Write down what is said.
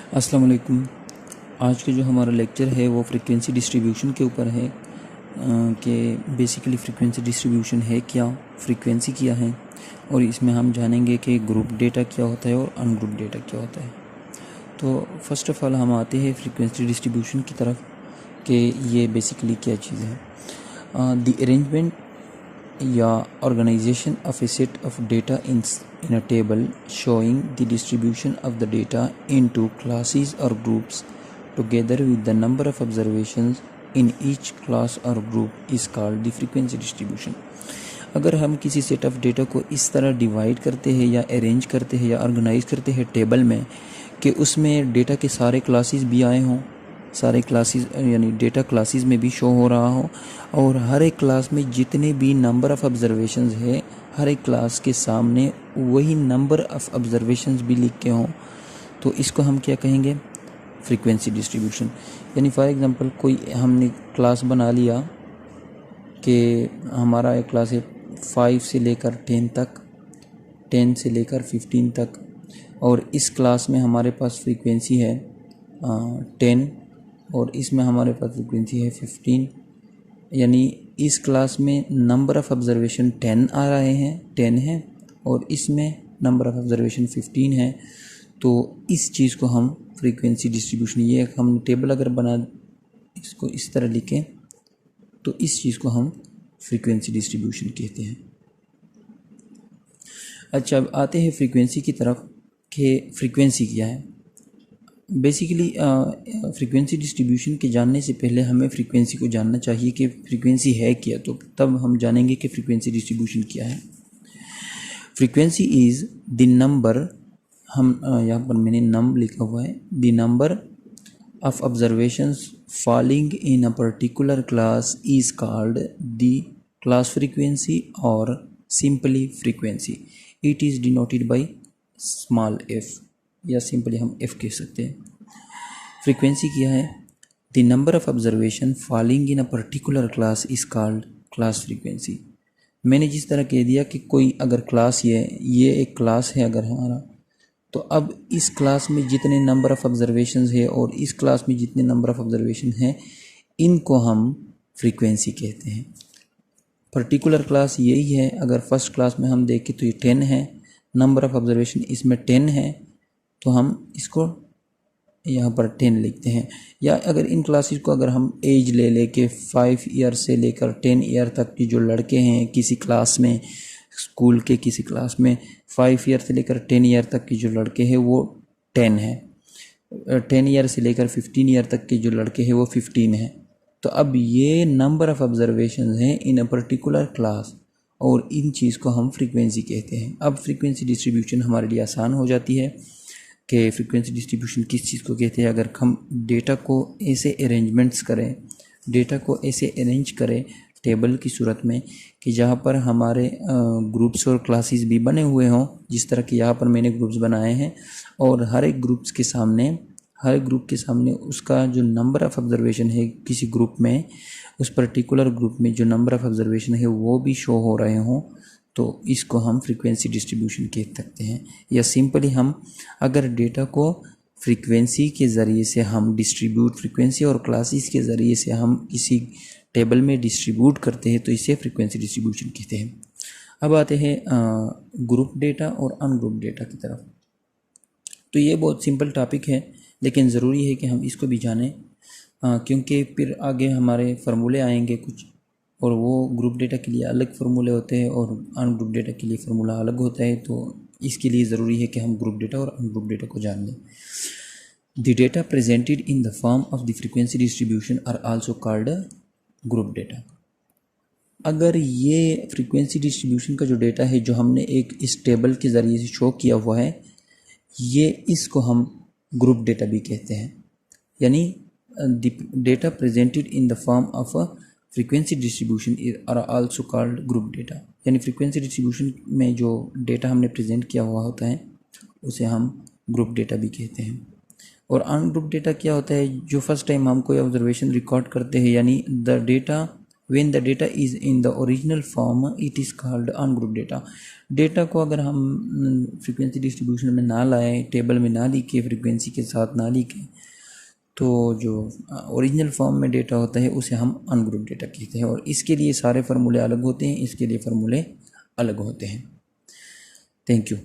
अस्सलाम वालेकुम। आज का जो हमारा लेक्चर है वो फ्रीक्वेंसी डिस्ट्रीब्यूशन के ऊपर है कि बेसिकली फ्रीक्वेंसी डिस्ट्रीब्यूशन है क्या, फ्रीक्वेंसी क्या है, और इसमें हम जानेंगे कि ग्रुप डेटा क्या होता है और अनग्रुप डेटा क्या होता है। तो फर्स्ट ऑफ़ ऑल हम आते हैं फ्रीक्वेंसी डिस्ट्रीब्यूशन की तरफ कि ये बेसिकली क्या चीज़ है। द अरेंजमेंट या organization of a set of data in a table showing the distribution of the data into classes or groups together with the number of observations in each class or group is called the frequency distribution। अगर हम किसी set of data को इस तरह divide करते हैं या arrange करते हैं या ऑर्गेनाइज करते हैं टेबल में कि उसमें डेटा के सारे क्लासेस भी आए हों, सारे क्लासेस यानी डेटा क्लासेस में भी शो हो रहा हो, और हर एक क्लास में जितने भी नंबर ऑफ़ ऑब्जर्वेशंस है हर एक क्लास के सामने वही नंबर ऑफ़ ऑब्जर्वेशंस भी लिख के हों, तो इसको हम क्या कहेंगे, फ्रीक्वेंसी डिस्ट्रीब्यूशन। यानी फॉर एग्जांपल कोई हमने क्लास बना लिया कि हमारा एक क्लास है 5 से लेकर 10 तक, 10 से लेकर 15 तक, और इस क्लास में हमारे पास फ्रीक्वेंसी है 10 और इसमें हमारे पास फ्रीक्वेंसी है 15। यानी इस क्लास में नंबर ऑफ़ ऑब्जर्वेशन 10 आ रहे हैं, 10 है, और इसमें नंबर ऑफ़ ऑब्जर्वेशन 15 है। तो इस चीज़ को हम फ्रीक्वेंसी डिस्ट्रीब्यूशन, ये हम टेबल अगर बना इसको इस तरह लिखें तो इस चीज़ को हम फ्रीक्वेंसी डिस्ट्रीब्यूशन कहते हैं। अच्छा, अब आते हैं फ्रीक्वेंसी की तरफ कि फ्रीक्वेंसी क्या है। बेसिकली फ्रीक्वेंसी डिस्ट्रीब्यूशन के जानने से पहले हमें फ्रीक्वेंसी को जानना चाहिए कि फ्रीक्वेंसी है क्या, तो तब हम जानेंगे कि फ्रीक्वेंसी डिस्ट्रीब्यूशन क्या है। फ्रीक्वेंसी इज़ द नंबर, हम यहाँ पर मैंने नम लिखा हुआ है, the number of observations falling in a particular class is called the class frequency और simply frequency. It is denoted by small F या सिंपली हम एफ कह सकते हैं। फ्रीक्वेंसी क्या है, the number of observation falling in a particular class is called class frequency. मैंने जिस तरह कह दिया कि कोई अगर क्लास ये एक क्लास है अगर हमारा, तो अब इस क्लास में जितने नंबर ऑफ़ ऑब्जर्वेशंस है और इस क्लास में जितने नंबर ऑफ़ ऑब्जर्वेशन हैं इनको हम फ्रीक्वेंसी कहते हैं। पर्टिकुलर क्लास यही है, अगर फर्स्ट क्लास में हम देखें तो ये 10 है, नंबर ऑफ़ ऑब्जर्वेशन इसमें 10 है, तो हम इसको यहाँ पर 10 लिखते हैं। या अगर इन क्लासेस को अगर हम एज ले लेके 5 ईयर से लेकर 10 ईयर तक की जो लड़के हैं किसी क्लास में, स्कूल के किसी क्लास में 5 ईयर से लेकर 10 ईयर तक की जो लड़के हैं वो 10 है, 10 ईयर से लेकर 15 ईयर तक के जो लड़के हैं वो 15 है। तो अब ये नंबर ऑफ़ ऑब्जर्वेशन हैं इन अ पर्टिकुलर क्लास, और इन चीज़ को हम फ्रीक्वेंसी कहते हैं। अब फ्रीक्वेंसी डिस्ट्रीब्यूशन हमारे लिए आसान हो जाती है कि फ्रीक्वेंसी डिस्ट्रीब्यूशन किस चीज़ को कहते हैं। अगर हम डेटा को ऐसे अरेंजमेंट्स करें, डेटा को ऐसे अरेंज करें टेबल की सूरत में कि जहाँ पर हमारे ग्रुप्स और क्लासेस भी बने हुए हों, जिस तरह के यहाँ पर मैंने ग्रुप्स बनाए हैं, और हर एक ग्रुप्स के सामने, हर ग्रुप के सामने उसका जो नंबर ऑफ़ ऑब्जर्वेशन है किसी ग्रुप में, उस पर्टिकुलर ग्रुप में जो नंबर ऑफ़ ऑब्जर्वेशन है वो भी शो हो रहे हों, तो इसको हम फ्रीक्वेंसी डिस्ट्रीब्यूशन कह सकते हैं। या सिंपली हम अगर डेटा को फ्रीक्वेंसी के ज़रिए से हम डिस्ट्रीब्यूट, फ्रीक्वेंसी और क्लासेस के ज़रिए से हम किसी टेबल में डिस्ट्रीब्यूट करते हैं तो इसे फ्रीक्वेंसी डिस्ट्रीब्यूशन कहते हैं। अब आते हैं ग्रुप डेटा और अनग्रुप डेटा की तरफ। तो ये बहुत सिंपल टॉपिक है, लेकिन ज़रूरी है कि हम इसको भी जानें क्योंकि फिर आगे हमारे फार्मूले आएंगे कुछ, और वो ग्रुप डेटा के लिए अलग फार्मूले होते हैं और अनग्रुप डेटा के लिए फार्मूला अलग होता है। तो इसके लिए ज़रूरी है कि हम ग्रुप डेटा और अनग्रुप डेटा को जान लें। The data presented in the form of the frequency distribution are also called group data. अगर ये फ्रीक्वेंसी डिस्ट्रीब्यूशन का जो डेटा है जो हमने एक इस टेबल के ज़रिए से शो किया हुआ है, ये इसको हम ग्रुप डेटा भी कहते हैं। यानी the data presented in the form of a frequency distribution are also called group data. यानी फ्रीक्वेंसी डिस्ट्रीब्यूशन में जो डेटा हमने प्रेजेंट किया हुआ होता है उसे हम ग्रुप डेटा भी कहते हैं। और अनग्रुप डेटा क्या होता है, जो फर्स्ट टाइम हम कोई ऑब्जर्वेशन रिकॉर्ड करते हैं, यानी the data when the data is in the original form it is called ungroup data. Data को अगर हम फ्रीक्वेंसी डिस्ट्रीब्यूशन में ना लाएं, टेबल में ना लिखे, फ्रीक्वेंसी के साथ ना लिखें, तो जो ओरिजिनल फॉर्म में डेटा होता है उसे हम अनग्रुप डेटा कहते हैं। और इसके लिए सारे फार्मूले अलग होते हैं, इसके लिए फार्मूले अलग होते हैं। Thank you.